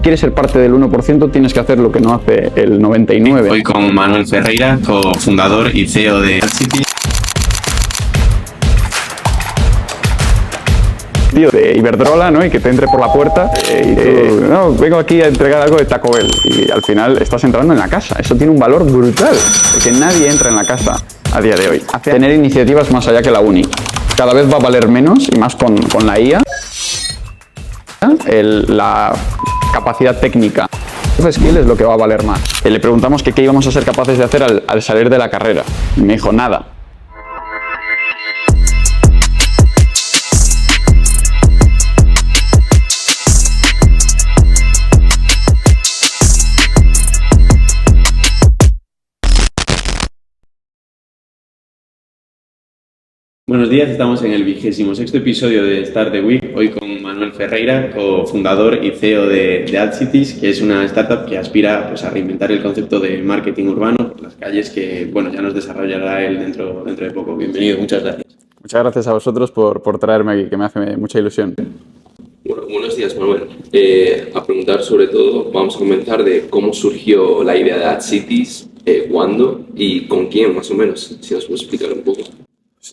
Si quieres ser parte del 1%, tienes que hacer lo que no hace el 99%. Hoy con Manuel Ferreira, cofundador y CEO de AdCities. Tío, de Iberdrola, ¿no? Y que te entre por la puerta y tú, no, vengo aquí a entregar algo de Taco Bell. Y al final estás entrando en la casa. Eso tiene un valor brutal, porque nadie entra en la casa a día de hoy. Tener iniciativas más allá que la uni. Cada vez va a valer menos, y más con la IA. La capacidad técnica. Soft skill es lo que va a valer más. Le preguntamos que qué íbamos a ser capaces de hacer al salir de la carrera. Y me dijo, nada. Buenos días, estamos en el 26º episodio de Start the Week, hoy con Manuel Ferreira, cofundador y CEO de AdCities, que es una startup que aspira pues, a reinventar el concepto de marketing urbano por las calles, que bueno, ya nos desarrollará él dentro de poco. Bienvenido, muchas gracias. Muchas gracias a vosotros por traerme aquí, que me hace mucha ilusión. Bueno, buenos días, Manuel. A preguntar sobre todo, vamos a comenzar de cómo surgió la idea de AdCities, cuándo y con quién, más o menos, si nos puedes explicar un poco.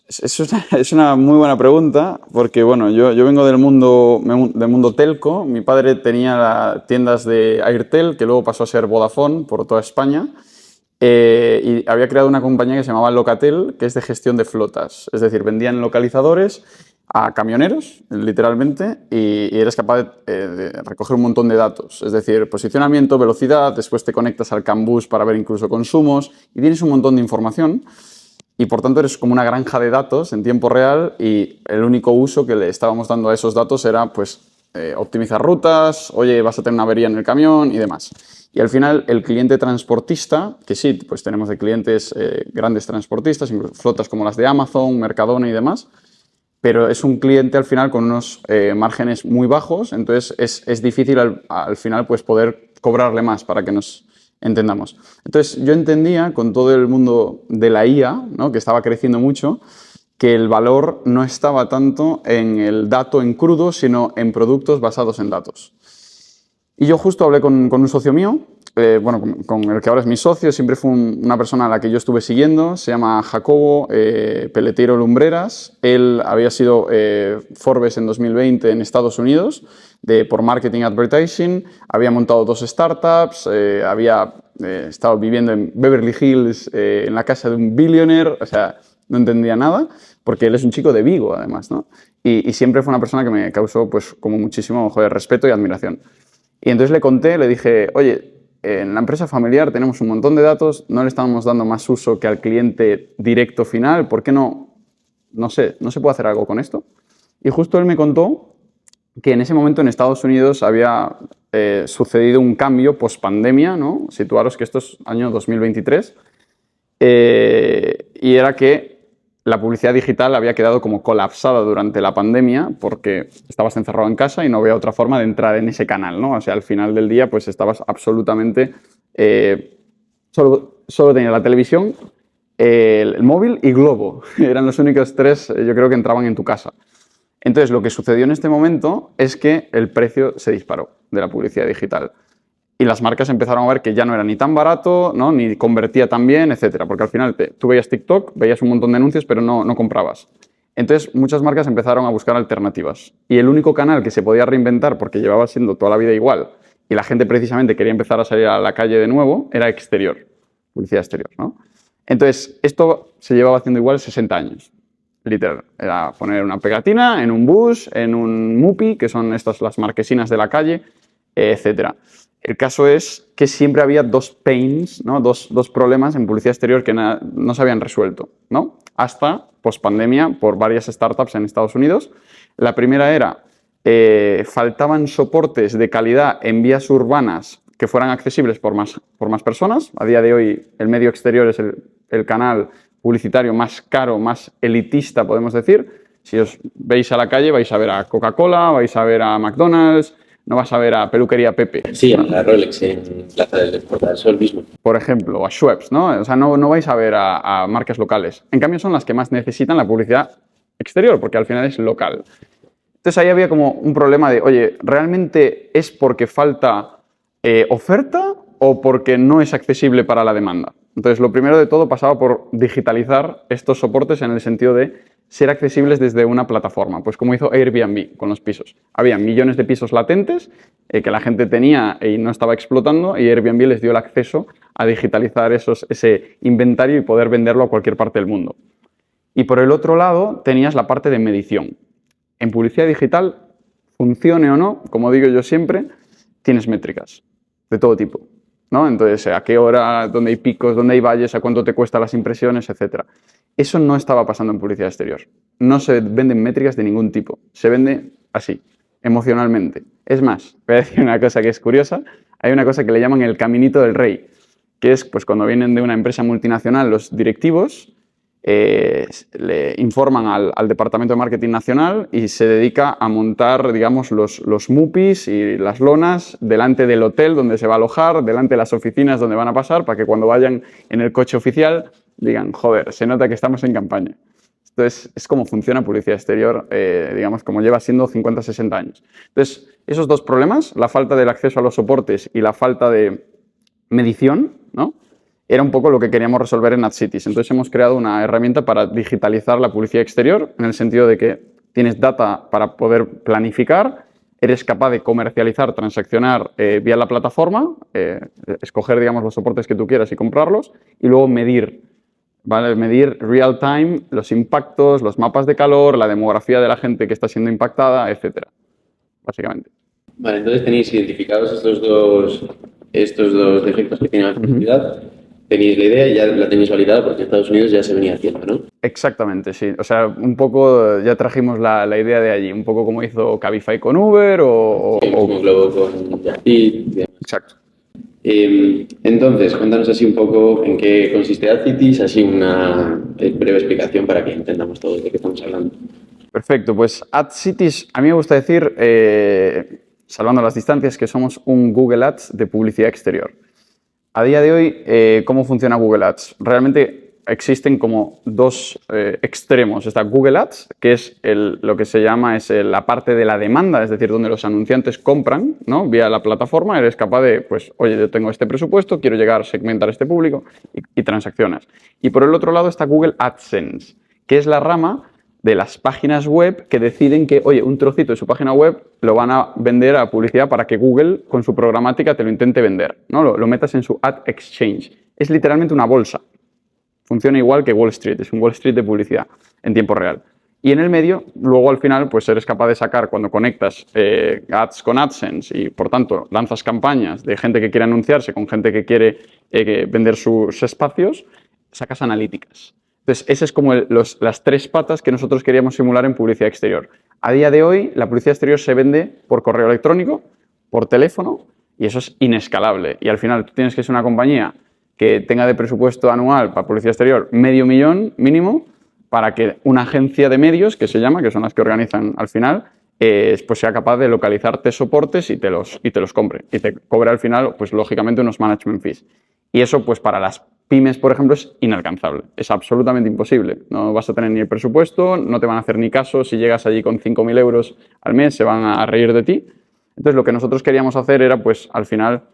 Es una muy buena pregunta, porque bueno, yo vengo del mundo telco. Mi padre tenía tiendas de Airtel, que luego pasó a ser Vodafone por toda España, y había creado una compañía que se llamaba Locatel, que es de gestión de flotas. Es decir, vendían localizadores a camioneros, literalmente, y eres capaz de recoger un montón de datos. Es decir, posicionamiento, velocidad, después te conectas al CAN-bus para ver incluso consumos, y tienes un montón de información. Y por tanto eres como una granja de datos en tiempo real, y el único uso que le estábamos dando a esos datos era pues, optimizar rutas, oye, vas a tener una avería en el camión y demás. Y al final el cliente transportista, que sí, pues tenemos de clientes grandes transportistas, incluso flotas como las de Amazon, Mercadona y demás, pero es un cliente al final con unos márgenes muy bajos, entonces es difícil al final pues, poder cobrarle más para que nos entendamos. Entonces yo entendía con todo el mundo de la IA, ¿no? Que estaba creciendo mucho, que el valor no estaba tanto en el dato en crudo, sino en productos basados en datos. Y yo justo hablé con un socio mío, con el que ahora es mi socio, siempre fue una persona a la que yo estuve siguiendo, se llama Jacobo Pelletiero Lumbreras. Él había sido Forbes en 2020 en Estados Unidos, por Marketing Advertising, había montado 2 startups, había estado viviendo en Beverly Hills en la casa de un billionaire, o sea, no entendía nada, porque él es un chico de Vigo, además, ¿no? Y siempre fue una persona que me causó pues, como muchísimo respeto y admiración. Y entonces le conté, le dije, oye, en la empresa familiar tenemos un montón de datos, no le estamos dando más uso que al cliente directo final, ¿por qué no se puede hacer algo con esto? Y justo él me contó que en ese momento en Estados Unidos había sucedido un cambio post-pandemia, ¿no? Situaros que esto es año 2023, y era que la publicidad digital había quedado como colapsada durante la pandemia porque estabas encerrado en casa y no había otra forma de entrar en ese canal, ¿no? O sea, al final del día pues estabas absolutamente... solo tenía la televisión, el móvil y Globo. Eran los únicos 3, yo creo, que entraban en tu casa. Entonces, lo que sucedió en este momento es que el precio se disparó de la publicidad digital. Y las marcas empezaron a ver que ya no era ni tan barato, ¿no? Ni convertía tan bien, etcétera. Porque al final tú veías TikTok, veías un montón de anuncios, pero no comprabas. Entonces, muchas marcas empezaron a buscar alternativas. Y el único canal que se podía reinventar, porque llevaba siendo toda la vida igual, y la gente precisamente quería empezar a salir a la calle de nuevo, era exterior, publicidad exterior, ¿no? Entonces, esto se llevaba haciendo igual 60 años. Literal, era poner una pegatina en un bus, en un MUPI, que son estas las marquesinas de la calle, etcétera. El caso es que siempre había 2 pains, ¿no? dos problemas en publicidad exterior que no se habían resuelto, ¿no? Hasta post-pandemia por varias startups en Estados Unidos. La primera era, faltaban soportes de calidad en vías urbanas que fueran accesibles por más personas. A día de hoy el medio exterior es el canal publicitario más caro, más elitista, podemos decir. Si os veis a la calle vais a ver a Coca-Cola, vais a ver a McDonald's, no vas a ver a Peluquería Pepe. Sí, a la Rolex en Plaza del Portal del Sol mismo. Por ejemplo, o a Schweppes, ¿no? O sea, no vais a ver a marcas locales. En cambio, son las que más necesitan la publicidad exterior, porque al final es local. Entonces, ahí había como un problema de, oye, ¿realmente es porque falta oferta o porque no es accesible para la demanda. Entonces, lo primero de todo pasaba por digitalizar estos soportes en el sentido de ser accesibles desde una plataforma, pues como hizo Airbnb con los pisos. Había millones de pisos latentes que la gente tenía y no estaba explotando, y Airbnb les dio el acceso a digitalizar ese inventario y poder venderlo a cualquier parte del mundo. Y por el otro lado tenías la parte de medición. En publicidad digital, funcione o no, como digo yo siempre, tienes métricas de todo tipo, ¿no? Entonces, a qué hora, dónde hay picos, dónde hay valles, a cuánto te cuestan las impresiones, etc. Eso no estaba pasando en publicidad exterior. No se venden métricas de ningún tipo. Se vende así, emocionalmente. Es más, voy a decir una cosa que es curiosa. Hay una cosa que le llaman el caminito del rey, que es pues, cuando vienen de una empresa multinacional los directivos, le informan al Departamento de Marketing Nacional y se dedica a montar, digamos, los MUPIs y las lonas delante del hotel donde se va a alojar, delante de las oficinas donde van a pasar, para que cuando vayan en el coche oficial digan, joder, se nota que estamos en campaña. Entonces, es como funciona publicidad exterior, digamos, como lleva siendo 50, 60 años. Entonces, esos dos problemas, la falta del acceso a los soportes y la falta de medición, ¿no?, era un poco lo que queríamos resolver en AdCities. Entonces hemos creado una herramienta para digitalizar la publicidad exterior, en el sentido de que tienes data para poder planificar, eres capaz de comercializar, transaccionar vía la plataforma, escoger, digamos, los soportes que tú quieras y comprarlos, y luego medir, ¿vale? Medir real time los impactos, los mapas de calor, la demografía de la gente que está siendo impactada, etcétera, básicamente. Vale, entonces tenéis identificados estos dos defectos que tiene la publicidad. Tenéis la idea y ya la tenéis validada porque en Estados Unidos ya se venía haciendo, ¿no? Exactamente, sí. O sea, un poco ya trajimos la idea de allí, un poco como hizo Cabify con Uber o como Globo con Yahoo. Exacto. Entonces, cuéntanos así un poco en qué consiste AdCities, así una breve explicación para que entendamos todos de qué estamos hablando. Perfecto, pues AdCities, a mí me gusta decir, salvando las distancias, que somos un Google Ads de publicidad exterior. A día de hoy, ¿cómo funciona Google Ads? Realmente existen como dos extremos. Está Google Ads, que es lo que se llama la parte de la demanda, es decir, donde los anunciantes compran, ¿no?, vía la plataforma. Eres capaz de, pues, oye, yo tengo este presupuesto, quiero llegar a segmentar este público y transaccionas. Y por el otro lado está Google AdSense, que es la rama de las páginas web que deciden que, oye, un trocito de su página web lo van a vender a publicidad para que Google, con su programática, te lo intente vender, ¿no? Lo metas en su Ad Exchange. Es literalmente una bolsa. Funciona igual que Wall Street, es un Wall Street de publicidad en tiempo real. Y en el medio, luego al final, pues eres capaz de sacar, cuando conectas ads con AdSense y, por tanto, lanzas campañas de gente que quiere anunciarse con gente que quiere vender sus espacios, sacas analíticas. Entonces, esas es como las tres patas que nosotros queríamos simular en publicidad exterior. A día de hoy, la publicidad exterior se vende por correo electrónico, por teléfono, y eso es inescalable. Y al final, tú tienes que ser una compañía que tenga de presupuesto anual para publicidad exterior $500,000 mínimo, para que una agencia de medios, que se llama, que son las que organizan al final, pues sea capaz de localizarte soportes y te los compre. Y te cobre al final, pues lógicamente, unos management fees. Y eso, pues para las pymes, por ejemplo, es inalcanzable. Es absolutamente imposible. No vas a tener ni el presupuesto, no te van a hacer ni caso. Si llegas allí con 5.000 euros al mes, se van a reír de ti. Entonces, lo que nosotros queríamos hacer era, pues, al final,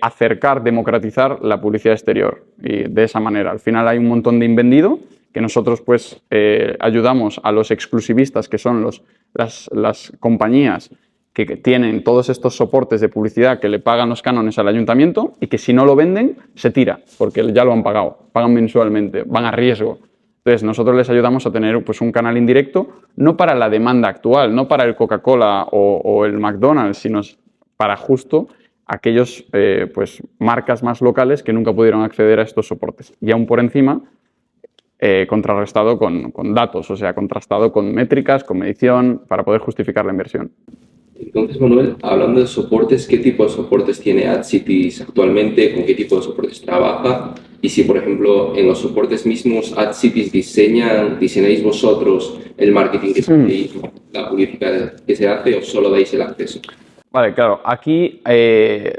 acercar, democratizar la publicidad exterior. Y de esa manera, al final hay un montón de invendido que nosotros, pues, ayudamos a los exclusivistas, que son las compañías que tienen todos estos soportes de publicidad que le pagan los cánones al ayuntamiento y que si no lo venden, se tira, porque ya lo han pagado, pagan mensualmente, van a riesgo. Entonces, nosotros les ayudamos a tener, pues, un canal indirecto, no para la demanda actual, no para el Coca-Cola o el McDonald's, sino para justo aquellos, pues, marcas más locales que nunca pudieron acceder a estos soportes. Y aún por encima, contrarrestado con datos, o sea, contrastado con métricas, con medición, para poder justificar la inversión. Entonces, Manuel, hablando de soportes, ¿qué tipo de soportes tiene AdCities actualmente? ¿Con qué tipo de soportes trabaja? Y si, por ejemplo, en los soportes mismos AdCities diseñáis vosotros el marketing que se hace, la publicidad que se hace, o solo dais el acceso. Vale, claro. Aquí,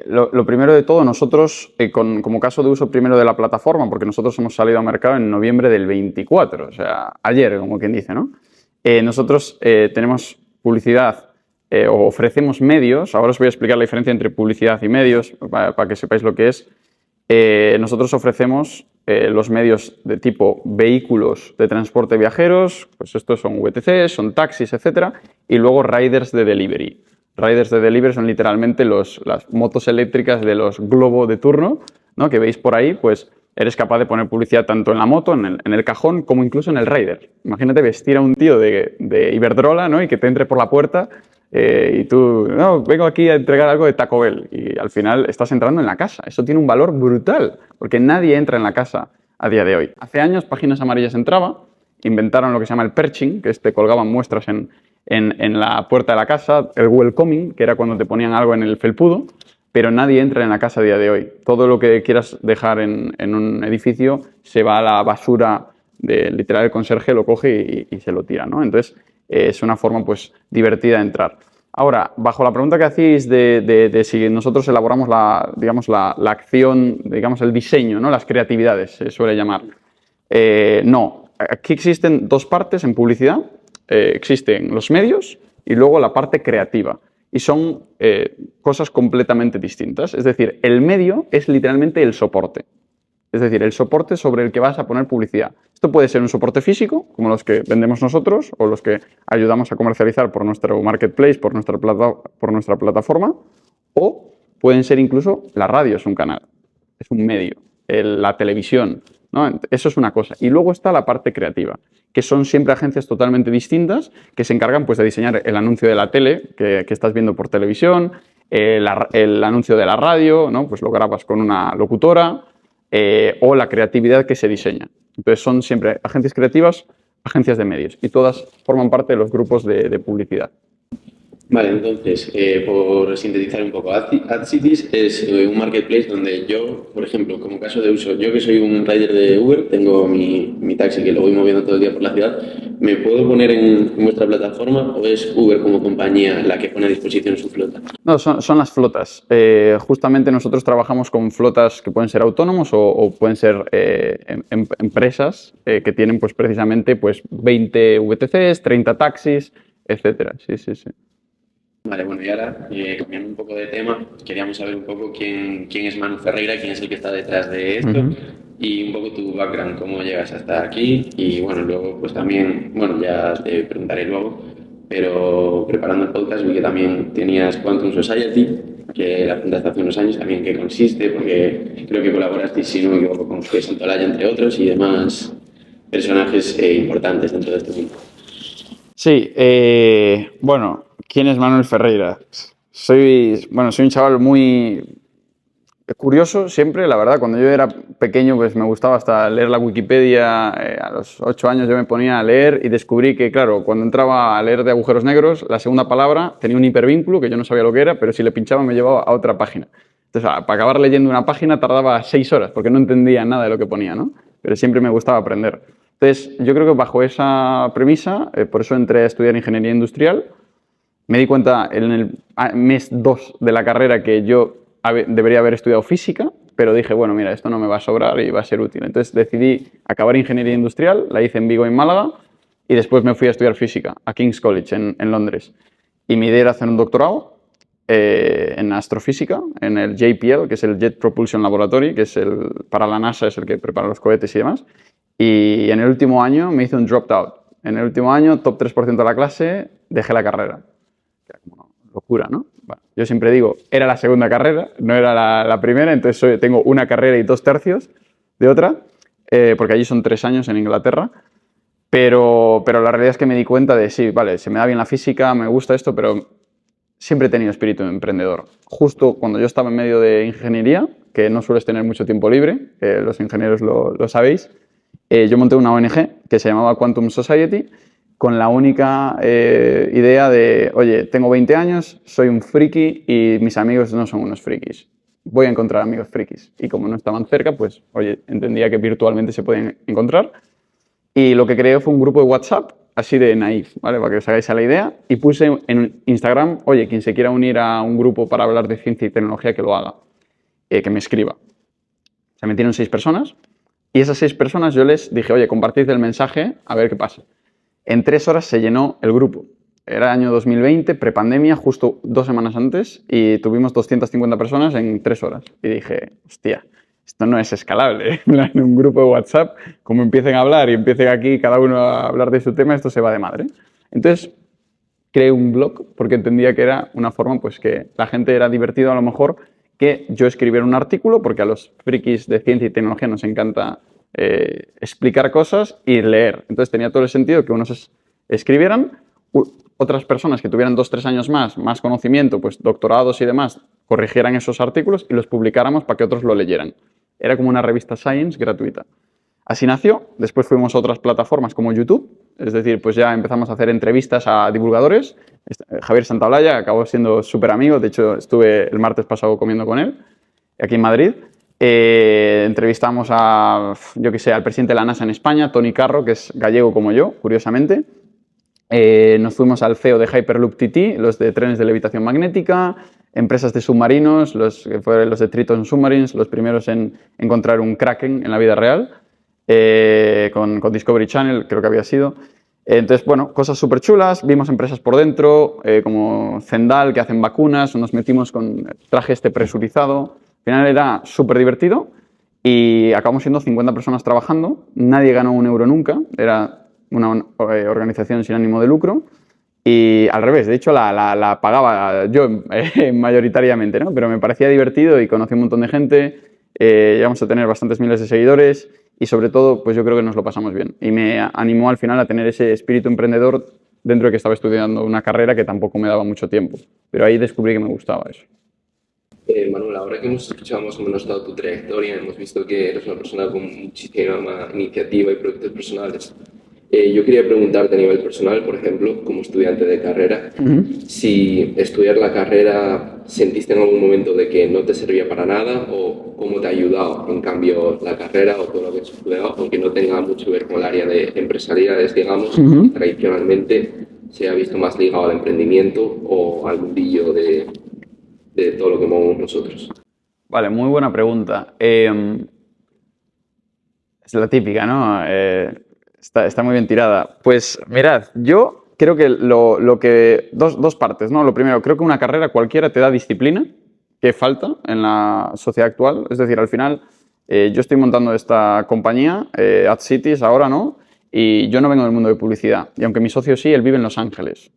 lo primero de todo, nosotros, como caso de uso primero de la plataforma, porque nosotros hemos salido al mercado en noviembre del 24, o sea, ayer, como quien dice, ¿no? Nosotros tenemos publicidad o ofrecemos medios. Ahora os voy a explicar la diferencia entre publicidad y medios para que sepáis lo que es. Nosotros ofrecemos los medios de tipo vehículos de transporte de viajeros, pues estos son VTCs, son taxis, etcétera, y luego riders de delivery. Riders de delivery son literalmente las motos eléctricas de los Globo de turno, ¿no? Que veis por ahí, pues eres capaz de poner publicidad tanto en la moto, en el cajón, como incluso en el rider. Imagínate vestir a un tío de Iberdrola, ¿no? Y que te entre por la puerta y tú, no, vengo aquí a entregar algo de Taco Bell. Y al final estás entrando en la casa. Eso tiene un valor brutal, porque nadie entra en la casa a día de hoy. Hace años, Páginas Amarillas entraba, inventaron lo que se llama el perching, que es te colgaban muestras en la puerta de la casa, el welcoming, que era cuando te ponían algo en el felpudo, pero nadie entra en la casa a día de hoy. Todo lo que quieras dejar en un edificio se va a la basura, literal el conserje lo coge y se lo tira, ¿no? Entonces, es una forma pues divertida de entrar. Ahora, bajo la pregunta que hacéis de si nosotros elaboramos la acción, digamos el diseño, ¿no? Las creatividades, se suele llamar. No, aquí existen dos partes en publicidad. Existen los medios y luego la parte creativa. Y son cosas completamente distintas. Es decir, el medio es literalmente el soporte. Es decir, el soporte sobre el que vas a poner publicidad. Esto puede ser un soporte físico, como los que vendemos nosotros o los que ayudamos a comercializar por nuestro marketplace, por nuestra plataforma, o pueden ser incluso la radio, es un canal, es un medio, la televisión, ¿no? Eso es una cosa. Y luego está la parte creativa, que son siempre agencias totalmente distintas que se encargan pues, de diseñar el anuncio de la tele que estás viendo por televisión, el anuncio de la radio, ¿no? Pues lo grabas con una locutora, o la creatividad que se diseña. Entonces son siempre agencias creativas, agencias de medios y todas forman parte de los grupos de publicidad. Vale, entonces, por sintetizar un poco, AdCities es un marketplace donde yo, por ejemplo, como caso de uso, yo que soy un rider de Uber, tengo mi taxi que lo voy moviendo todo el día por la ciudad, ¿me puedo poner en vuestra plataforma o es Uber como compañía la que pone a disposición su flota? No, son las flotas. Justamente nosotros trabajamos con flotas que pueden ser autónomos o pueden ser empresas que tienen pues, precisamente pues, 20 VTCs, 30 taxis, etcétera. Sí, sí, sí. Vale, bueno, y ahora, cambiando un poco de tema, queríamos saber un poco quién es Manu Ferreira, quién es el que está detrás de esto y un poco tu background, cómo llegas hasta aquí y bueno, luego pues también, bueno, ya te preguntaré luego, pero preparando el podcast vi que también tenías Quantum Society, que la fundaste hace unos años, también qué consiste, porque creo que colaboraste, si no me equivoco, con Jesús Santolaya, entre otros, y demás personajes importantes dentro de este mundo. Sí, bueno, ¿quién es Manuel Ferreira? Soy un chaval muy curioso siempre, la verdad. Cuando yo era pequeño pues me gustaba hasta leer la Wikipedia. A los 8 años yo me ponía a leer y descubrí que, claro, cuando entraba a leer de agujeros negros, la segunda palabra tenía un hipervínculo que yo no sabía lo que era, pero si le pinchaba me llevaba a otra página. Entonces, para acabar leyendo una página tardaba 6 horas porque no entendía nada de lo que ponía, ¿no? Pero siempre me gustaba aprender. Entonces, yo creo que bajo esa premisa, por eso entré a estudiar Ingeniería Industrial. Me di cuenta en el mes 2 de la carrera que yo debería haber estudiado Física, pero dije, bueno, mira, esto no me va a sobrar y va a ser útil. Entonces decidí acabar Ingeniería Industrial, la hice en Vigo y en Málaga, y después me fui a estudiar Física a King's College en Londres. Y mi idea era hacer un doctorado en astrofísica, en el JPL, que es el Jet Propulsion Laboratory, que es para la NASA, es el que prepara los cohetes y demás. Y en el último año me hice un dropout. En el último año, top 3% de la clase, dejé la carrera. Era como locura, ¿no? Bueno, yo siempre digo, era la segunda carrera, no era la primera, entonces tengo una carrera y 2/3 de otra, porque allí son 3 años en Inglaterra. Pero la realidad es que me di cuenta de, sí, vale, se me da bien la física, me gusta esto, pero siempre he tenido espíritu emprendedor. Justo cuando yo estaba en medio de ingeniería, que no sueles tener mucho tiempo libre, los ingenieros lo sabéis, yo monté una ONG que se llamaba Quantum Society con la única idea de, oye, tengo 20 años, soy un friki y mis amigos no son unos frikis. Voy a encontrar amigos frikis. Y como no estaban cerca, pues, oye, entendía que virtualmente se podían encontrar. Y lo que creé fue un grupo de WhatsApp, así de naif, ¿vale? Para que os hagáis a la idea. Y puse en Instagram, oye, quien se quiera unir a un grupo para hablar de ciencia y tecnología, que lo haga, que me escriba. Se metieron 6 personas. Y esas 6 personas yo les dije, oye, compartid el mensaje, a ver qué pasa. En 3 horas se llenó el grupo. era año 2020, prepandemia, justo 2 semanas antes, y tuvimos 250 personas en 3 horas. Y dije, hostia, esto no es escalable. En un grupo de WhatsApp, como empiecen a hablar y empiecen aquí cada uno a hablar de su tema, esto se va de madre. Entonces, creé un blog porque entendía que era una forma, pues que la gente era divertido a lo mejor que yo escribiera un artículo, porque a los frikis de ciencia y tecnología nos encanta explicar cosas y leer. Entonces tenía todo el sentido que unos escribieran, otras personas que tuvieran 2-3 años más conocimiento, pues doctorados y demás, corrigieran esos artículos y los publicáramos para que otros lo leyeran. Era como una revista Science gratuita. Así nació. Después fuimos a otras plataformas como YouTube, es decir, pues ya empezamos a hacer entrevistas a divulgadores. Javier Santaolalla acabó siendo súper amigo, de hecho estuve el martes pasado comiendo con él, aquí en Madrid. Entrevistamos a, yo qué sé, al presidente de la NASA en España, Tony Carro, que es gallego como yo, curiosamente. Nos fuimos al CEO de Hyperloop TT, los de trenes de levitación magnética, empresas de submarinos, los que fueron los de Triton Submarines, los primeros en encontrar un Kraken en la vida real, con Discovery Channel, creo que había sido. Entonces, bueno, cosas súper chulas. Vimos empresas por dentro, como Zendal, que hacen vacunas, nos metimos con traje presurizado. Al final era súper divertido y acabamos siendo 50 personas trabajando. Nadie ganó un euro nunca, era una organización sin ánimo de lucro. Y al revés, de hecho la pagaba yo mayoritariamente, ¿no? Pero me parecía divertido y conocí un montón de gente, llegamos a tener bastantes miles de seguidores y sobre todo, pues yo creo que nos lo pasamos bien. Y me animó al final a tener ese espíritu emprendedor dentro de que estaba estudiando una carrera que tampoco me daba mucho tiempo. Pero ahí descubrí que me gustaba eso. Manuel, ahora que hemos escuchado más o menos toda tu trayectoria, hemos visto que eres una persona con muchísima iniciativa y proyectos personales. Yo quería preguntarte a nivel personal, por ejemplo, como estudiante de carrera, si estudiar la carrera sentiste en algún momento de que no te servía para nada o cómo te ha ayudado, en cambio, la carrera o todo lo que has estudiado, aunque no tenga mucho que ver con el área de empresariales, digamos, tradicionalmente se ha visto más ligado al emprendimiento o al mundillo de todo lo que movemos nosotros. Vale, muy buena pregunta. Es la típica, ¿no? Está muy bien tirada. Pues mirad, yo creo que dos partes, ¿no? Lo primero, creo que una carrera cualquiera te da disciplina, que falta en la sociedad actual. Es decir, al final, yo estoy montando esta compañía, AdCities, ahora, ¿no? Y yo no vengo del mundo de publicidad. Y aunque mi socio sí, él vive en Los Ángeles.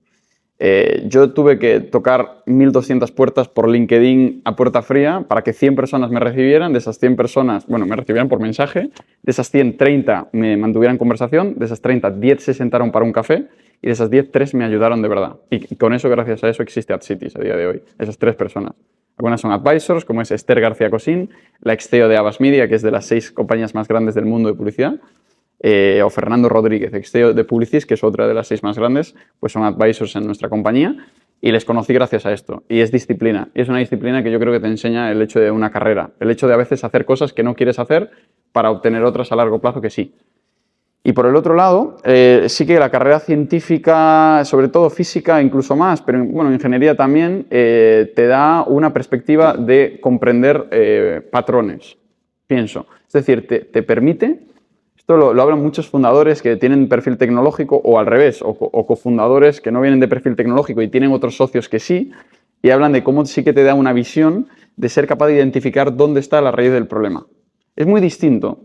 Yo tuve que tocar 1.200 puertas por LinkedIn a puerta fría para que 100 personas me recibieran. De esas 100 personas, bueno, me recibieran por mensaje. De esas 100, 30 me mantuvieran conversación. De esas 30, 10 se sentaron para un café. Y de esas 10, 3 me ayudaron de verdad. Y con eso, gracias a eso, existe AdCities a día de hoy. Esas 3 personas. Algunas son advisors, como es Esther García Cosín, la ex CEO de Abbas Media, que es de las 6 compañías más grandes del mundo de publicidad. O Fernando Rodríguez, ex CEO de Publicis, que es otra de las 6 más grandes, pues son advisors en nuestra compañía y les conocí gracias a esto. Y es disciplina. Y es una disciplina que yo creo que te enseña el hecho de una carrera, el hecho de a veces hacer cosas que no quieres hacer para obtener otras a largo plazo que sí. Y por el otro lado, sí que la carrera científica, sobre todo física, incluso más, pero bueno, ingeniería también, te da una perspectiva de comprender patrones, pienso. Es decir, te permite... Esto lo hablan muchos fundadores que tienen perfil tecnológico o al revés, o cofundadores que no vienen de perfil tecnológico y tienen otros socios que sí, y hablan de cómo sí que te da una visión de ser capaz de identificar dónde está la raíz del problema. Es muy distinto.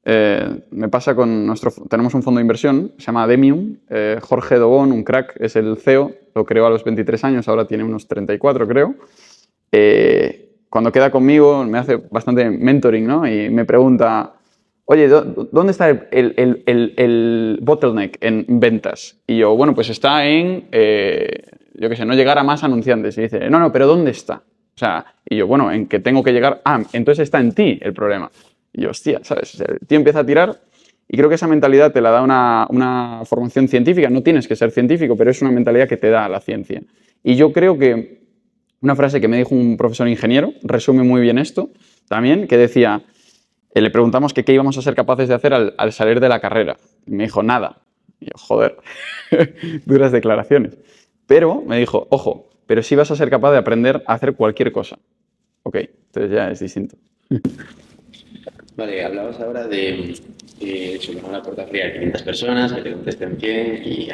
Me pasa con tenemos un fondo de inversión, se llama Demium, Jorge Dobón, un crack, es el CEO, lo creó a los 23 años, ahora tiene unos 34 creo. Cuando queda conmigo me hace bastante mentoring, ¿no? Y me pregunta... Oye, ¿dónde está el bottleneck en ventas? Y yo, bueno, pues está en, yo qué sé, no llegar a más anunciantes. Y dice, no, pero ¿dónde está? O sea, y yo, bueno, en que tengo que llegar, entonces está en ti el problema. Y yo, hostia, ¿sabes? O sea, el tío empieza a tirar y creo que esa mentalidad te la da una formación científica. No tienes que ser científico, pero es una mentalidad que te da la ciencia. Y yo creo que una frase que me dijo un profesor ingeniero resume muy bien esto también, que decía... Le preguntamos que qué íbamos a ser capaces de hacer al salir de la carrera. Y me dijo, nada. Y yo, joder, duras declaraciones. Pero me dijo, ojo, pero sí vas a ser capaz de aprender a hacer cualquier cosa. Ok, entonces ya es distinto. Vale, hablabas ahora de eso, llamar a la puerta fría de 500 personas, que te contesten 100 y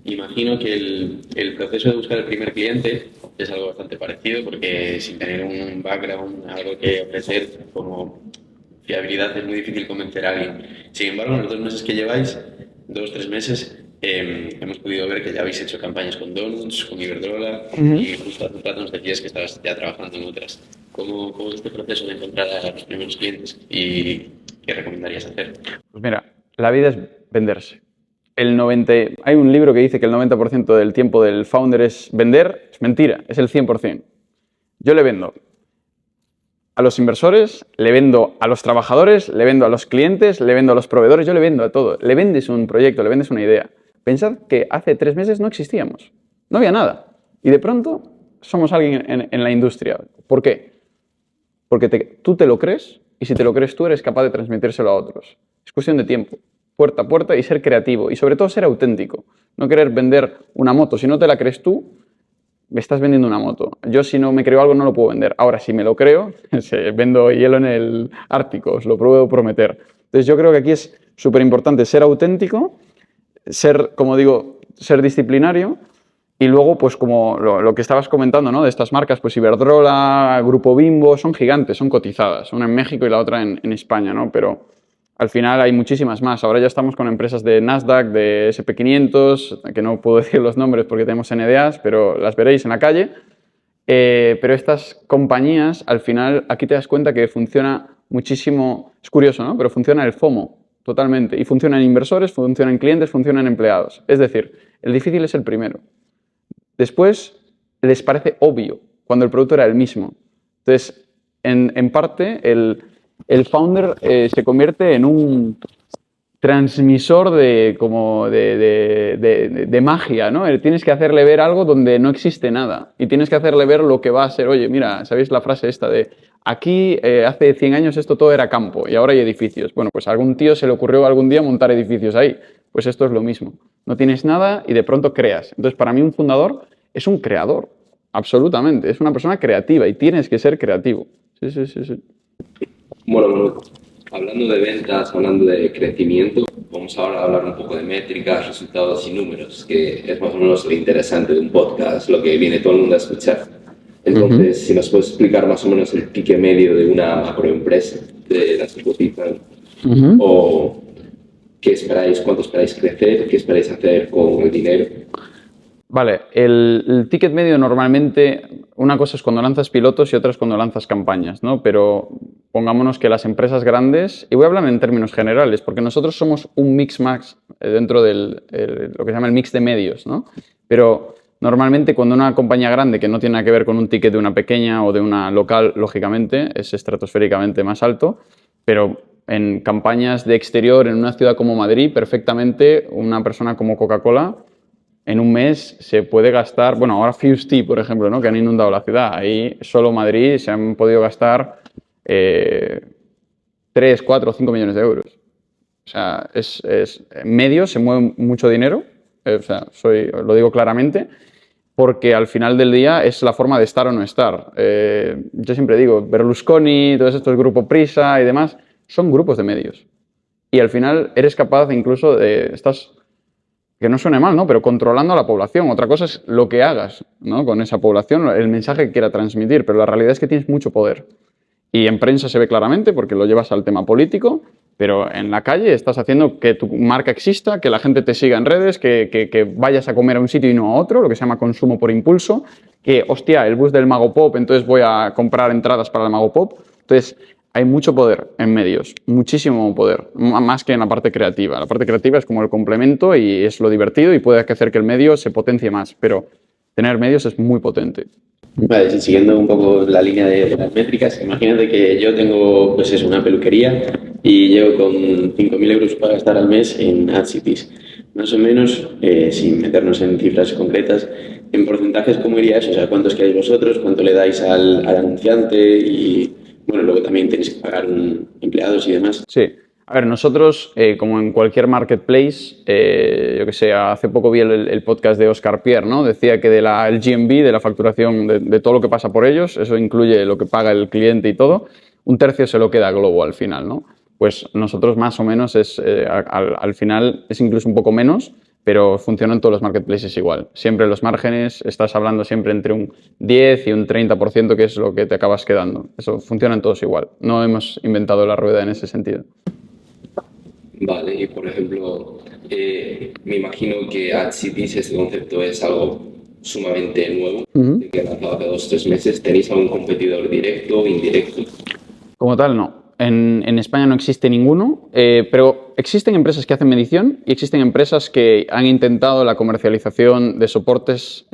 imagino que el proceso de buscar el primer cliente es algo bastante parecido porque sin tener un background, algo que ofrecer como fiabilidad es muy difícil convencer a alguien. Sin embargo, en los 2 meses que lleváis, 2 o 3 meses, hemos podido ver que ya habéis hecho campañas con Donuts, con Iberdrola y justo hace un rato nos decías que estabas ya trabajando en otras. ¿Cómo es este proceso de encontrar a los primeros clientes y qué recomendarías hacer? Pues mira, la vida es venderse. Hay un libro que dice que el 90% del tiempo del founder es vender. Es mentira, es el 100%. Yo le vendo a los inversores, le vendo a los trabajadores, le vendo a los clientes, le vendo a los proveedores, yo le vendo a todo. Le vendes un proyecto, le vendes una idea. Pensad que hace 3 meses no existíamos, no había nada. Y de pronto somos alguien en la industria. ¿Por qué? Porque tú te lo crees y si te lo crees tú eres capaz de transmitírselo a otros. Es cuestión de tiempo, puerta a puerta y ser creativo y sobre todo ser auténtico. No querer vender una moto. Si no te la crees tú, me estás vendiendo una moto. Yo si no me creo algo no lo puedo vender. Ahora, si me lo creo, vendo hielo en el Ártico, os lo puedo prometer. Entonces yo creo que aquí es súper importante ser auténtico, ser, como digo, ser disciplinario y luego, pues como lo que estabas comentando, ¿no? De estas marcas, pues Iberdrola, Grupo Bimbo, son gigantes, son cotizadas, una en México y la otra en España, ¿no? Pero al final hay muchísimas más. Ahora ya estamos con empresas de Nasdaq, de SP500, que no puedo decir los nombres porque tenemos NDAs, pero las veréis en la calle. Pero estas compañías, al final, aquí te das cuenta que funciona muchísimo, es curioso, ¿no? Pero funciona el FOMO totalmente. Y funcionan inversores, funcionan clientes, funcionan empleados. Es decir, el difícil es el primero. Después les parece obvio cuando el producto era el mismo. Entonces, en parte, el founder se convierte en un transmisor de magia, ¿no? Tienes que hacerle ver algo donde no existe nada y tienes que hacerle ver lo que va a ser. Oye, mira, ¿sabéis la frase esta de aquí hace 100 años esto todo era campo y ahora hay edificios? Bueno, pues a algún tío se le ocurrió algún día montar edificios ahí. Pues esto es lo mismo. No tienes nada y de pronto creas. Entonces, para mí un fundador es un creador, absolutamente. Es una persona creativa y tienes que ser creativo. Sí, sí, sí, sí. Bueno, hablando de ventas, hablando de crecimiento, vamos ahora a hablar un poco de métricas, resultados y números, que es más o menos lo interesante de un podcast, lo que viene todo el mundo a escuchar. Entonces, si nos puedes explicar más o menos el ticket medio de una macroempresa, de las que cotizan, o qué esperáis, cuánto esperáis crecer, qué esperáis hacer con el dinero. Vale, el ticket medio normalmente, una cosa es cuando lanzas pilotos y otra es cuando lanzas campañas, ¿no? Pero pongámonos que las empresas grandes, y voy a hablar en términos generales, porque nosotros somos un mix max dentro de lo que se llama el mix de medios, ¿no? Pero normalmente cuando una compañía grande, que no tiene nada que ver con un ticket de una pequeña o de una local, lógicamente, es estratosféricamente más alto, pero en campañas de exterior, en una ciudad como Madrid, perfectamente una persona como Coca-Cola en un mes se puede gastar, bueno, ahora Fuse Tea, por ejemplo, ¿no? Que han inundado la ciudad. Ahí solo Madrid se han podido gastar 3, 4, 5 millones de euros. O sea, en medio se mueve mucho dinero, o sea, lo digo claramente, porque al final del día es la forma de estar o no estar. Yo siempre digo, Berlusconi, todos estos grupos Prisa y demás, son grupos de medios. Y al final eres capaz incluso de... que no suene mal, ¿no? Pero controlando a la población. Otra cosa es lo que hagas, ¿no? Con esa población, el mensaje que quiera transmitir, pero la realidad es que tienes mucho poder. Y en prensa se ve claramente porque lo llevas al tema político, pero en la calle estás haciendo que tu marca exista, que la gente te siga en redes, que vayas a comer a un sitio y no a otro, lo que se llama consumo por impulso, que, hostia, el bus del Mago Pop, entonces voy a comprar entradas para el Mago Pop. Entonces, hay mucho poder en medios, muchísimo poder, más que en la parte creativa. La parte creativa es como el complemento y es lo divertido y puede hacer que el medio se potencie más, pero tener medios es muy potente. Vale, siguiendo un poco la línea de las métricas, imagínate que yo tengo, pues eso, una peluquería y llego con 5.000 euros para gastar al mes en AdCities. Más o menos, sin meternos en cifras concretas, en porcentajes, ¿cómo iría eso? O sea, ¿cuántos quedáis vosotros? ¿Cuánto le dais al anunciante? Y bueno, luego también tenéis que pagar empleados y demás. Sí. A ver, nosotros, como en cualquier marketplace, yo que sé, hace poco vi el podcast de Oscar Pierre, ¿no? Decía que el GMV, de la facturación, de todo lo que pasa por ellos, eso incluye lo que paga el cliente y todo, un tercio se lo queda Globo al final, ¿no? Pues nosotros más o menos al final es incluso un poco menos, pero funcionan todos los marketplaces igual. Siempre los márgenes, estás hablando siempre entre un 10 y un 30%, que es lo que te acabas quedando. Eso funcionan todos igual. No hemos inventado la rueda en ese sentido. Vale, y por ejemplo, me imagino que AdCities, este concepto es algo sumamente nuevo, que ha lanzado hace 2 o 3 meses. ¿Tenéis algún competidor directo o indirecto? Como tal, no. En España no existe ninguno, pero existen empresas que hacen medición y existen empresas que han intentado la comercialización de soportes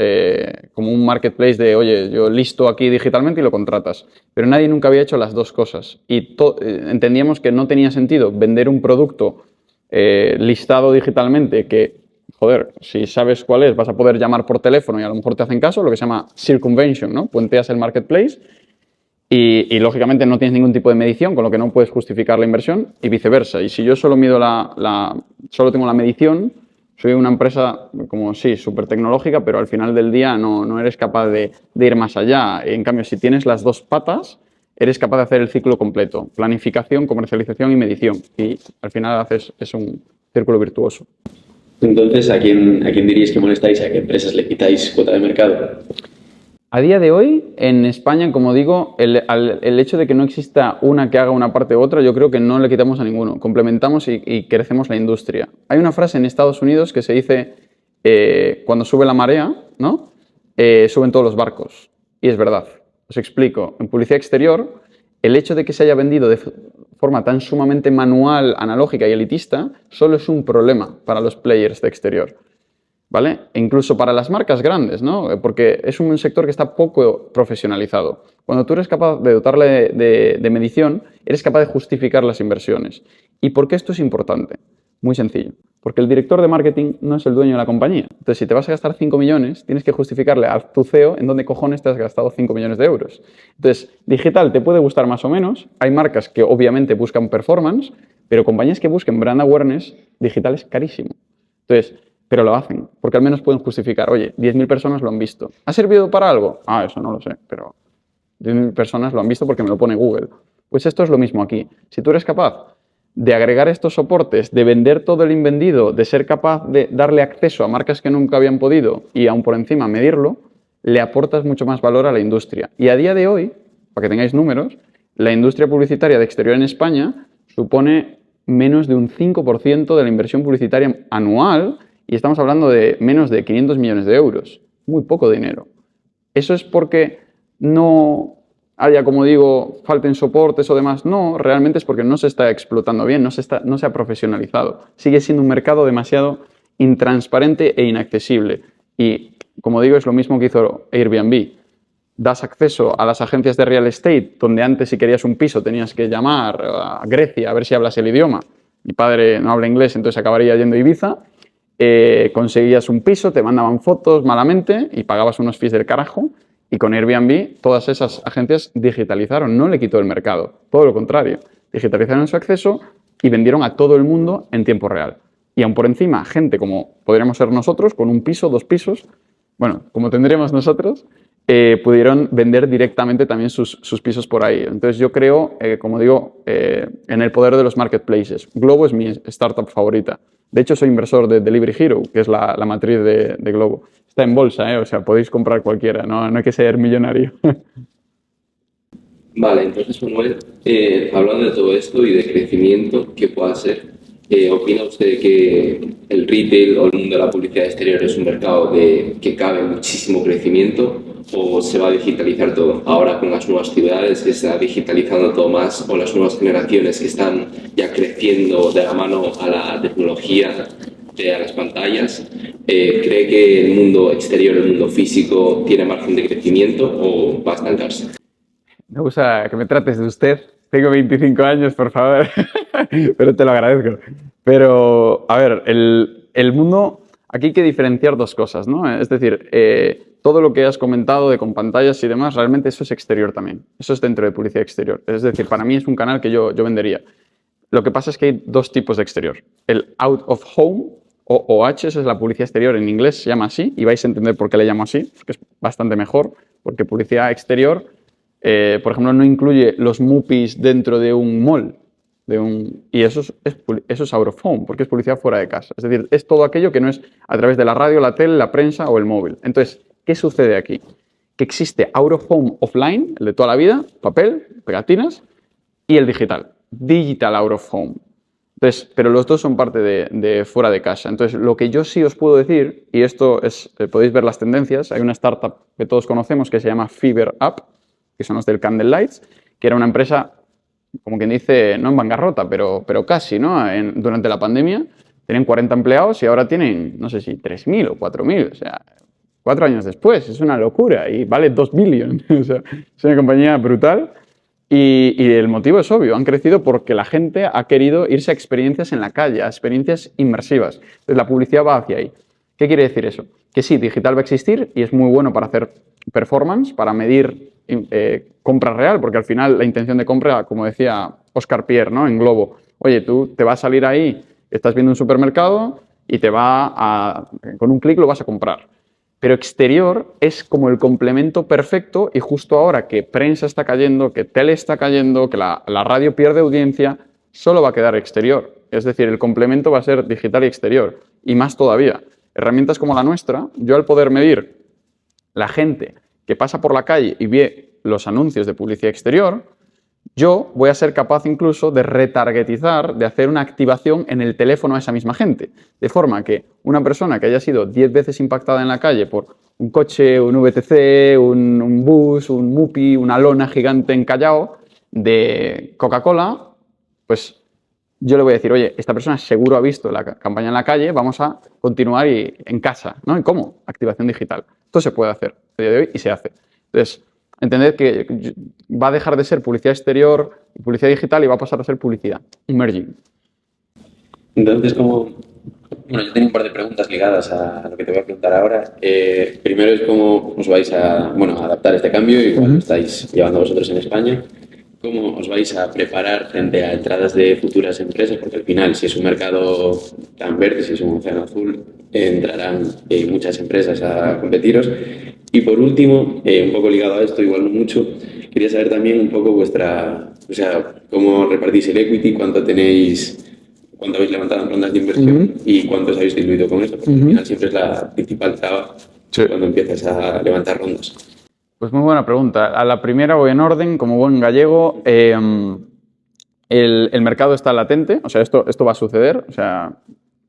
como un marketplace de, oye, yo listo aquí digitalmente y lo contratas. Pero nadie nunca había hecho las dos cosas. Y entendíamos que no tenía sentido vender un producto listado digitalmente que, joder, si sabes cuál es, vas a poder llamar por teléfono y a lo mejor te hacen caso, lo que se llama circumvention, ¿no? Puenteas el marketplace. Y lógicamente no tienes ningún tipo de medición, con lo que no puedes justificar la inversión y viceversa. Y si yo solo mido solo tengo la medición, soy una empresa como sí, súper tecnológica, pero al final del día no eres capaz de ir más allá. En cambio, si tienes las dos patas, eres capaz de hacer el ciclo completo: planificación, comercialización y medición. Y al final es un círculo virtuoso. Entonces, ¿a quién diríais que molestáis? ¿A qué empresas le quitáis cuota de mercado? A día de hoy, en España, como digo, el hecho de que no exista una que haga una parte u otra, yo creo que no le quitamos a ninguno. Complementamos y crecemos la industria. Hay una frase en Estados Unidos que se dice, cuando sube la marea, ¿no? Suben todos los barcos. Y es verdad. Os explico. En publicidad exterior, el hecho de que se haya vendido de forma tan sumamente manual, analógica y elitista, solo es un problema para los players de exterior. ¿Vale? E incluso para las marcas grandes, ¿no? Porque es un sector que está poco profesionalizado. Cuando tú eres capaz de dotarle de medición, eres capaz de justificar las inversiones. ¿Y por qué esto es importante? Muy sencillo. Porque el director de marketing no es el dueño de la compañía. Entonces, si te vas a gastar 5 millones, tienes que justificarle a tu CEO en dónde cojones te has gastado 5 millones de euros. Entonces, digital te puede gustar más o menos. Hay marcas que obviamente buscan performance, pero compañías que busquen brand awareness, digital es carísimo. Entonces, pero lo hacen, porque al menos pueden justificar, oye, 10.000 personas lo han visto. ¿Ha servido para algo? Ah, eso no lo sé, pero 10.000 personas lo han visto porque me lo pone Google. Pues esto es lo mismo aquí. Si tú eres capaz de agregar estos soportes, de vender todo el invendido, de ser capaz de darle acceso a marcas que nunca habían podido y aún por encima medirlo, le aportas mucho más valor a la industria. Y a día de hoy, para que tengáis números, la industria publicitaria de exterior en España supone menos de un 5% de la inversión publicitaria anual. Y estamos hablando de menos de 500 millones de euros. Muy poco dinero. ¿Eso es porque no haya, como digo, falten soportes o demás? No, realmente es porque no se está explotando bien, no se ha profesionalizado. Sigue siendo un mercado demasiado intransparente e inaccesible. Y, como digo, es lo mismo que hizo Airbnb. Das acceso a las agencias de real estate, donde antes si querías un piso tenías que llamar a Grecia a ver si hablas el idioma. Mi padre no habla inglés, entonces acabaría yendo a Ibiza. Conseguías un piso, te mandaban fotos malamente y pagabas unos fees del carajo. Y con Airbnb todas esas agencias digitalizaron, no le quitó el mercado, todo lo contrario. Digitalizaron su acceso y vendieron a todo el mundo en tiempo real. Y aún por encima, gente como podríamos ser nosotros, con un piso, 2 pisos, bueno, como tendríamos nosotros, pudieron vender directamente también sus pisos por ahí. Entonces yo creo, como digo, en el poder de los marketplaces. Globo es mi startup favorita. De hecho, soy inversor de Delivery Hero, que es la matriz de Globo. Está en bolsa, o sea, podéis comprar cualquiera, no hay que ser millonario. Vale, entonces Manuel, hablando de todo esto y de crecimiento que pueda ser, ¿opina usted que el retail o el mundo de la publicidad exterior es un mercado que cabe muchísimo crecimiento o se va a digitalizar todo? Ahora con las nuevas ciudades que se está digitalizando todo más o las nuevas generaciones que están ya creciendo de la mano a la tecnología, a las pantallas, ¿cree que el mundo exterior, el mundo físico, tiene margen de crecimiento o va a estancarse? Me gusta que me trates de usted. Tengo 25 años, por favor, pero te lo agradezco. Pero, a ver, el mundo, aquí hay que diferenciar dos cosas, ¿no? Es decir, todo lo que has comentado de con pantallas y demás, realmente eso es exterior también. Eso es dentro de publicidad exterior. Es decir, para mí es un canal que yo vendería. Lo que pasa es que hay dos tipos de exterior. El out of home, o OH, es la publicidad exterior, en inglés se llama así, y vais a entender por qué le llamo así, que es bastante mejor, porque publicidad exterior Por ejemplo, no incluye los MUPIs dentro de un mall. Y eso es out of home, porque es publicidad fuera de casa. Es decir, es todo aquello que no es a través de la radio, la tele, la prensa o el móvil. Entonces, ¿qué sucede aquí? Que existe out of home offline, el de toda la vida, papel, pegatinas, y el digital, digital out of home. Entonces, pero los dos son parte de fuera de casa. Entonces, lo que yo sí os puedo decir, y esto es, podéis ver las tendencias, hay una startup que todos conocemos que se llama Fiverr App, que son los del Candlelights, que era una empresa, como quien dice, no en bancarrota, pero casi, ¿no? Durante la pandemia tenían 40 empleados y ahora tienen, no sé si 3.000 o 4.000, o sea, 4 años después, es una locura y vale 2 billion, o sea, es una compañía brutal. Y el motivo es obvio, han crecido porque la gente ha querido irse a experiencias en la calle, a experiencias inmersivas. Entonces la publicidad va hacia ahí. ¿Qué quiere decir eso? Que sí, digital va a existir y es muy bueno para hacer performance, para medir compra real, porque al final la intención de compra, como decía Oscar Pierre, ¿no? En Globo, oye, tú te vas a salir ahí, estás viendo un supermercado y con un clic lo vas a comprar. Pero exterior es como el complemento perfecto y justo ahora que prensa está cayendo, que tele está cayendo, que la radio pierde audiencia, solo va a quedar exterior. Es decir, el complemento va a ser digital y exterior. Y más todavía, herramientas como la nuestra, yo al poder medir la gente que pasa por la calle y ve los anuncios de publicidad exterior, yo voy a ser capaz incluso de retargetizar, de hacer una activación en el teléfono a esa misma gente. De forma que una persona que haya sido 10 veces impactada en la calle por un coche, un VTC, un bus, un MUPI, una lona gigante en Callao de Coca-Cola, pues yo le voy a decir, oye, esta persona seguro ha visto la campaña en la calle, vamos a continuar en casa, ¿no? ¿Y cómo? Activación digital. Esto se puede hacer a día de hoy y se hace. Entonces, entended que va a dejar de ser publicidad exterior y publicidad digital y va a pasar a ser publicidad emerging. Entonces, bueno, yo tengo un par de preguntas ligadas a lo que te voy a preguntar ahora. Primero es cómo os vais a adaptar a este cambio, igual lo estáis llevando vosotros en España. ¿Cómo os vais a preparar frente a entradas de futuras empresas? Porque al final, si es un mercado tan verde, si es un océano azul, entrarán muchas empresas a competiros. Y por último, un poco ligado a esto, igual no mucho, quería saber también un poco cómo repartís el equity, cuánto habéis levantado en rondas de inversión y cuántos habéis diluido con eso, porque al final siempre es la principal traba cuando empiezas a levantar rondas. Pues muy buena pregunta. A la primera voy en orden, como buen gallego. El mercado está latente, o sea, esto va a suceder, o sea,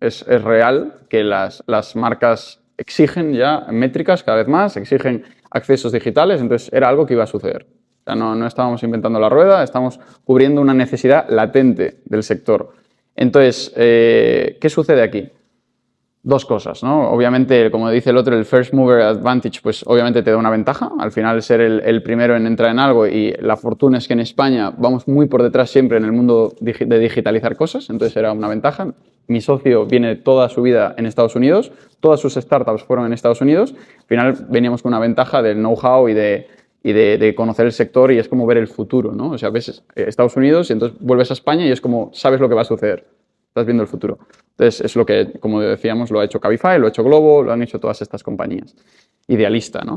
es real que las marcas exigen ya métricas cada vez más, exigen accesos digitales, entonces era algo que iba a suceder. O sea, no estábamos inventando la rueda, estamos cubriendo una necesidad latente del sector. Entonces, ¿qué sucede aquí? Dos cosas, ¿no? Obviamente, como dice el otro, el first mover advantage, pues obviamente te da una ventaja. Al final, ser el primero en entrar en algo, y la fortuna es que en España vamos muy por detrás siempre en el mundo de digitalizar cosas, entonces era una ventaja. Mi socio viene toda su vida en Estados Unidos, todas sus startups fueron en Estados Unidos. Al final veníamos con una ventaja del know-how y de conocer el sector, y es como ver el futuro, ¿no? O sea, ves Estados Unidos y entonces vuelves a España y es como sabes lo que va a suceder. Estás viendo el futuro. Entonces, es lo que, como decíamos, lo ha hecho Cabify, lo ha hecho Globo, lo han hecho todas estas compañías. Idealista, ¿no?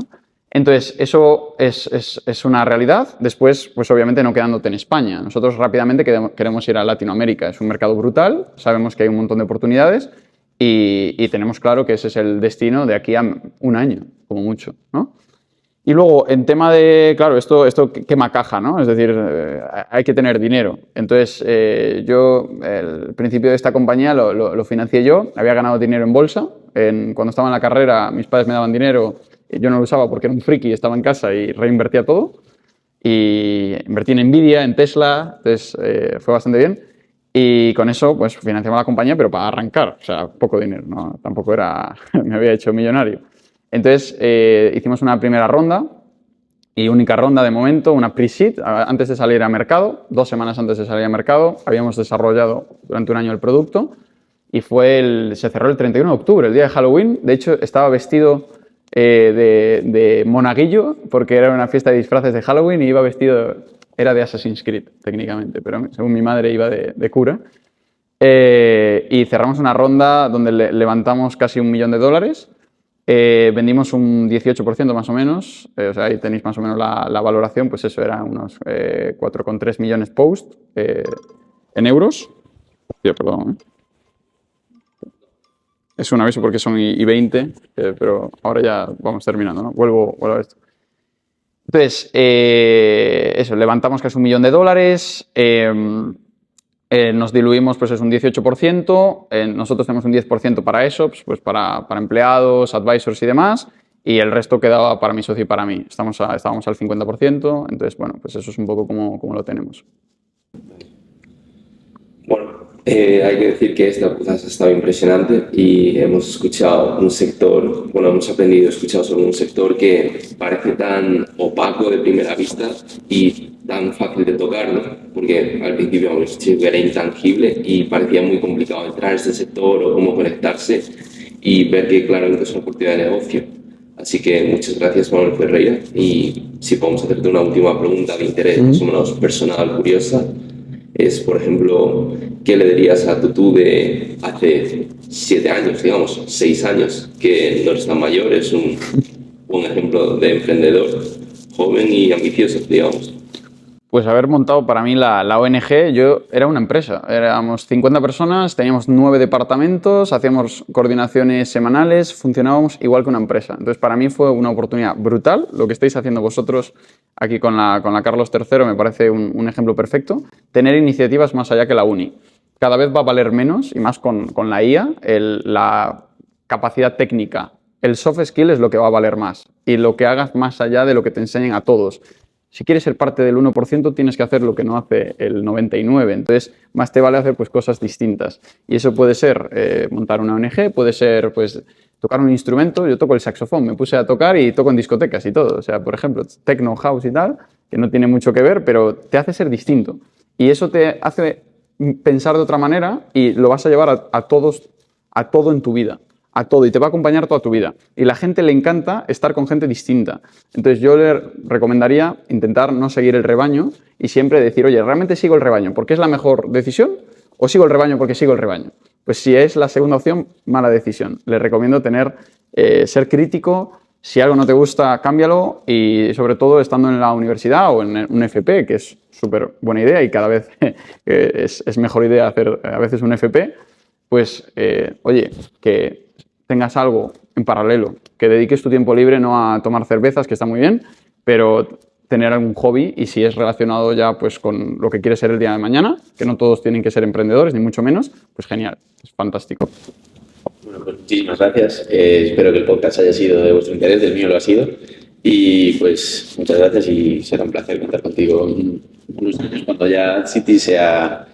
Entonces, eso es una realidad. Después, pues obviamente no quedándote en España. Nosotros rápidamente queremos ir a Latinoamérica. Es un mercado brutal, sabemos que hay un montón de oportunidades y tenemos claro que ese es el destino de aquí a un año, como mucho, ¿no? Y luego, en tema de, claro, esto quema caja, ¿no? Es decir, hay que tener dinero. Entonces, yo, el principio de esta compañía lo financié yo. Había ganado dinero en bolsa. Cuando estaba en la carrera, mis padres me daban dinero. Yo no lo usaba porque era un friki, estaba en casa y reinvertía todo. Y invertí en Nvidia, en Tesla, entonces fue bastante bien. Y con eso, pues, financiamos la compañía, pero para arrancar. O sea, poco dinero, ¿no? Tampoco me había hecho millonario. Entonces, hicimos una primera ronda y única ronda de momento, una pre-seed, antes de salir a mercado, 2 semanas antes de salir a mercado. Habíamos desarrollado durante un año el producto y se cerró el 31 de octubre, el día de Halloween. De hecho, estaba vestido de monaguillo porque era una fiesta de disfraces de Halloween y iba vestido, era de Assassin's Creed técnicamente, pero según mi madre iba de cura. Y cerramos una ronda donde levantamos casi $1 millón. vendimos un 18% más o menos, o sea, ahí tenéis más o menos la valoración, pues eso era unos 4,3 millones post en euros. Tío, perdón, Es un aviso porque son I20, pero ahora ya vamos terminando, ¿no? Vuelvo a esto. Entonces, eso, levantamos casi $1 millón. Nos diluimos, pues es un 18%. Nosotros tenemos un 10% para ESOPs, pues para empleados, advisors y demás. Y el resto quedaba para mi socio y para mí. Estábamos al 50%. Entonces, bueno, pues eso es un poco como lo tenemos. Bueno, hay que decir que esta podcast ha estado impresionante y hemos escuchado un sector, bueno, hemos aprendido a escuchar sobre un sector que parece tan opaco de primera vista y tan fácil de tocarlo, porque al principio hemos dicho que era intangible y parecía muy complicado entrar a este sector o cómo conectarse y ver que claramente es una oportunidad de negocio. Así que muchas gracias, Manuel Ferreira, y si podemos hacerte una última pregunta de interés más o menos personal, curiosa, es, por ejemplo, ¿qué le dirías a tu tú de hace 7 años, digamos, 6 años, que no eres tan mayor, es un buen ejemplo de emprendedor, joven y ambicioso, digamos? Pues haber montado para mí la ONG, yo era una empresa, éramos 50 personas, teníamos 9 departamentos, hacíamos coordinaciones semanales, funcionábamos igual que una empresa. Entonces para mí fue una oportunidad brutal, lo que estáis haciendo vosotros aquí con la Carlos III me parece un ejemplo perfecto, tener iniciativas más allá que la uni. Cada vez va a valer menos, y más con la IA, la capacidad técnica. El soft skill es lo que va a valer más, y lo que hagas más allá de lo que te enseñen a todos. Si quieres ser parte del 1%, tienes que hacer lo que no hace el 99%. Entonces, más te vale hacer pues, cosas distintas. Y eso puede ser montar una ONG, puede ser pues, tocar un instrumento. Yo toco el saxofón, me puse a tocar y toco en discotecas y todo. O sea, por ejemplo, techno, house y tal, que no tiene mucho que ver, pero te hace ser distinto. Y eso te hace pensar de otra manera y lo vas a llevar a todo en tu vida. A todo, y te va a acompañar toda tu vida. Y a la gente le encanta estar con gente distinta. Entonces yo le recomendaría intentar no seguir el rebaño y siempre decir, oye, ¿realmente sigo el rebaño porque es la mejor decisión o sigo el rebaño porque sigo el rebaño? Pues si es la segunda opción, mala decisión. Le recomiendo ser crítico. Si algo no te gusta, cámbialo, y sobre todo estando en la universidad o en un FP, que es súper buena idea y cada vez es mejor idea hacer a veces un FP, pues oye, que tengas algo en paralelo, que dediques tu tiempo libre no a tomar cervezas, que está muy bien, pero tener algún hobby, y si es relacionado ya pues con lo que quieres ser el día de mañana, que no todos tienen que ser emprendedores, ni mucho menos, pues genial, es fantástico. Bueno, pues muchísimas gracias. Espero que el podcast haya sido de vuestro interés, del mío lo ha sido. Y pues muchas gracias y será un placer contar contigo unos años cuando ya City sea,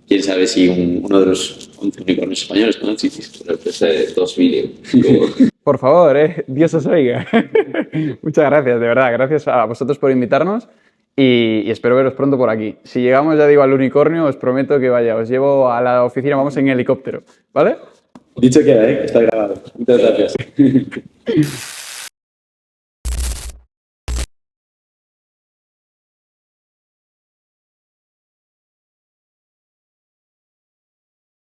quién sabe si uno de los 11 unicornios españoles con Cities. Pero pues 2 billion. Por favor, Dios os oiga. Muchas gracias, de verdad. Gracias a vosotros por invitarnos y espero veros pronto por aquí. Si llegamos, ya digo, al unicornio, os prometo que os llevo a la oficina, vamos en helicóptero, ¿vale? Dicho queda, que está grabado. Muchas gracias.